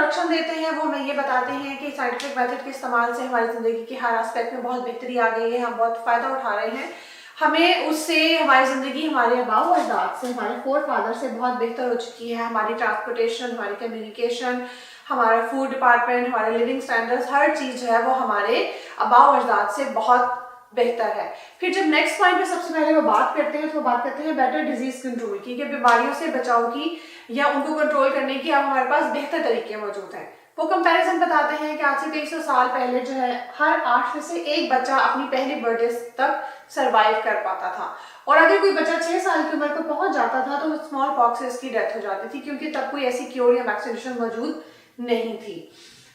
Introduction देते हैं वो हमें ये बताते हैं कि साइंटिफिक मेथड के इस्तेमाल से हमारी ज़िंदगी की हर एस्पेक्ट में बहुत बेहतरी आ गई है, हम बहुत फ़ायदा उठा रहे हैं। हमें उससे हमारी ज़िंदगी हमारे आबाओ अजदाद से, हमारे फोर फादर से बहुत बेहतर हो चुकी है। हमारी ट्रांसपोर्टेशन, हमारी कम्युनिकेशन, हमारा फूड डिपार्टमेंट, हमारे लिविंग स्टैंडर्ड्स, हर चीज़ जो है वो हमारे आबाओ अजदाद से बहुत बेहतर है। फिर जब नेक्स्ट पॉइंट पे सबसे पहले वो बात करते हैं तो वो बात करते हैं बेटर डिजीज कंट्रोल की, कि बीमारियों से बचाव की या उनको कंट्रोल करने की अब हमारे पास बेहतर तरीके मौजूद हैं। वो कंपैरिजन बताते हैं कि आज से 2300 साल पहले जो है हर 8 में से एक बच्चा अपनी पहली बर्थडे तक सरवाइव कर पाता था, और अगर कोई बच्चा 6 साल की उम्र को पहुंच जाता था तो स्मॉल पॉक्स से उसकी डेथ हो जाती थी, क्योंकि तब कोई ऐसी क्योर या वैक्सीनेशन मौजूद नहीं थी।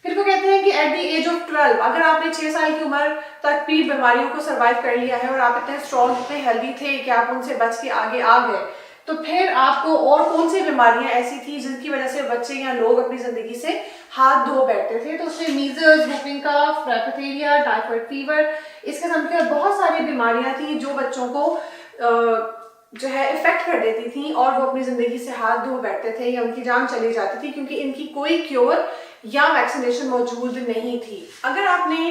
फिर वो कहते हैं कि एट द एज ऑफ 12 अगर आपने 6 साल की उम्र तक भी बीमारियों को सरवाइव कर लिया है और आप इतने स्ट्रॉन्ग, इतने हेल्दी थे कि आप उनसे बच के आगे आ गए, तो फिर आपको और कौन सी बीमारियां ऐसी थी जिनकी वजह से बच्चे या लोग अपनी जिंदगी से हाथ धो बैठते थे। तो उसमें measles, whooping cough, diphtheria, typhoid fever, इस किस्म की बहुत सारी बीमारियां थी जो बच्चों को जो है इफेक्ट कर देती थी और वो अपनी जिंदगी से हाथ धो बैठते थे या उनकी जान चली जाती थी, क्योंकि इनकी कोई क्योर या वैक्सीनेशन मौजूद नहीं थी। अगर आपने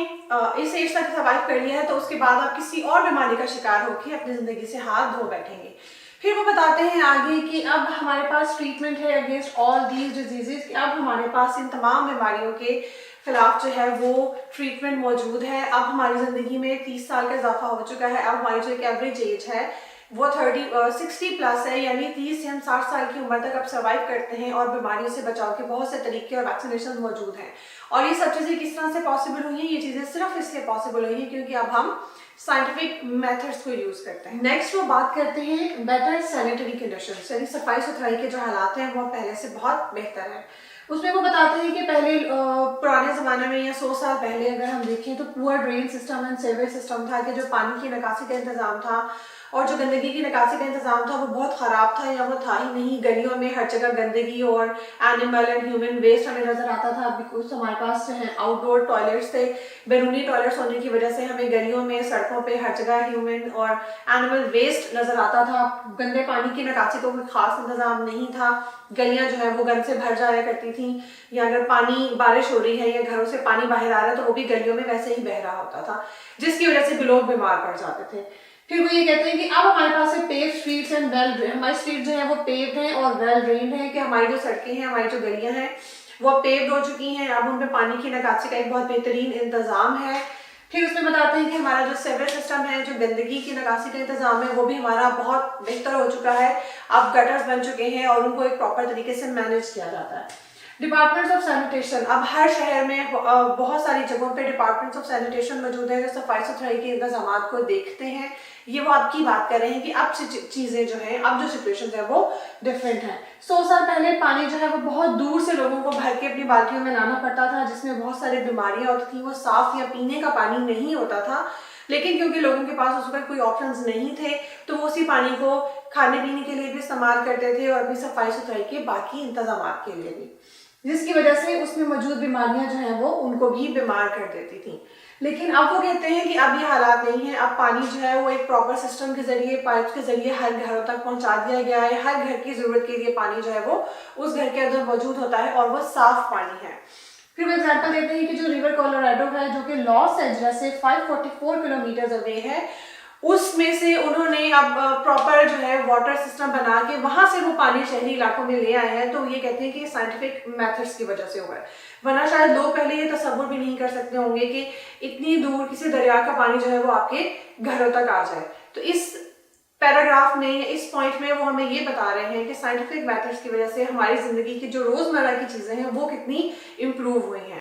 इस एज तक सर्वाइव कर लिया है तो उसके बाद आप किसी और बीमारी का शिकार होकर अपनी जिंदगी से हाथ धो बैठेंगे। फिर वो बताते हैं आगे कि अब हमारे पास ट्रीटमेंट है अगेंस्ट ऑल दीज डिजीजेस, कि अब हमारे पास इन तमाम बीमारियों के खिलाफ जो है वो ट्रीटमेंट मौजूद है। अब हमारी ज़िंदगी में 30 साल का इजाफा हो चुका है। अब हमारी जो एक एवरेज एज है वो 60 प्लस है, यानी 30 से हम 60 साल की उम्र तक अब सर्वाइव करते हैं और बीमारियों से बचाव के बहुत से तरीके और वैक्सीनेशन मौजूद हैं। और ये सब चीज़ें किस तरह से पॉसिबल हुई हैं? ये चीज़ें सिर्फ इसलिए पॉसिबल हुई हैं क्योंकि अब हम साइंटिफिक मेथड्स को यूज करते हैं। नेक्स्ट वो बात करते हैं बेटर सैनिटरी कंडीशंस, यानी सफाई सुथराई के जो हालात हैं वो पहले से बहुत बेहतर है। उसमें वो बताते हैं कि पहले पुराने ज़माने में या 100 साल पहले अगर हम देखें तो poor drain system and sewage system था, कि जो पानी की निकासी का इंतज़ाम था और जो गंदगी की निकासी का इंतजाम था वो बहुत ख़राब था या वो था ही नहीं। गलियों में हर जगह गंदगी और एनिमल एंड ह्यूमन वेस्ट हमें नज़र आता था। बिकॉज हमारे पास जो है आउटडोर टॉयलेट्स थे, बैरूनी टॉयलेट्स होने की वजह से हमें गलियों में, सड़कों पे हर जगह ह्यूमन और एनिमल वेस्ट नज़र आता था। गंदे पानी की निकासी का कोई ख़ास इंतज़ाम नहीं था। गलियाँ जो है वो गंद से भर जाया करती थी, या अगर पानी, बारिश हो रही है या घरों से पानी बाहर आ रहा है तो वो भी गलियों में वैसे ही बह रहा होता था, जिसकी वजह से भी लोग बीमार पड़ जाते थे। फिर वो ये कहते हैं कि अब हमारे पास है pave streets and well drain. हमारी स्ट्रीट जो है वो पेव्ड हैं और वेल ड्रेन्ड है, कि हमारी जो सड़कें हैं, हमारी जो गलियां हैं वो पेव्ड हो चुकी हैं। अब उनमें पानी की निकासी का एक बहुत बेहतरीन इंतजाम है। फिर उसमें बताते हैं कि हमारा जो सीवरेज सिस्टम है, जो गंदगी की निकासी का इंतजाम है, वो भी हमारा बहुत बेहतर हो चुका है। अब गटर्स बन चुके हैं और उनको एक प्रॉपर तरीके से मैनेज किया जाता है। डिपार्टमेंट्स ऑफ सैनिटेशन, अब हर शहर में बहुत सारी जगहों पे डिपार्टमेंट्स ऑफ सैनिटेशन मौजूद है जो सफाई सुथराई के इंतजाम को देखते हैं। ये वो आपकी बात कर रहे हैं कि अब चीज़ें जो हैं, अब जो सिचुएशन है वो डिफरेंट है। 100 साल पहले पानी जो है वो बहुत दूर से लोगों को भर के अपनी बाल्टियों में लाना पड़ता था, जिसमें बहुत सारी बीमारियां होती थी। वो साफ या पीने का पानी नहीं होता था, लेकिन क्योंकि लोगों के पास उस वक्त कोई ऑप्शंस नहीं थे तो वो उसी पानी को खाने पीने के लिए भी इस्तेमाल करते थे और अपनी सफाई सुथराई के बाकी इंतजाम के लिए भी, जिसकी वजह से उसमें मौजूद बीमारियां जो हैं वो उनको भी बीमार कर देती थी। लेकिन अब वो कहते हैं कि अब ये हालात नहीं है। अब पानी जो है वो एक प्रॉपर सिस्टम के जरिए, पाइप के जरिए हर घरों तक पहुंचा दिया गया है। हर घर की जरूरत के लिए पानी जो है वो उस घर के अंदर मौजूद होता है और वो साफ पानी है। फिर वो एग्जाम्पल देते हैं कि जो रिवर कोलोराडो है, जो कि लॉस एंजलस से 544 किलोमीटर अवे है, उसमें से उन्होंने अब प्रॉपर जो है वाटर सिस्टम बना के वहां से वो पानी शहरी इलाकों में ले आए हैं। तो ये कहते हैं कि साइंटिफिक मेथड्स की वजह से हुआ है, वरना शायद लोग पहले ये तसव्वुर भी नहीं कर सकते होंगे कि इतनी दूर किसी दरिया का पानी जो है वो आपके घरों तक आ जाए। तो इस पैराग्राफ में, इस पॉइंट में वो हमें ये बता रहे हैं कि साइंटिफिक मेथड्स की वजह से हमारी जिंदगी की जो रोजमर्रा की चीजें हैं वो कितनी इम्प्रूव हुई हैं।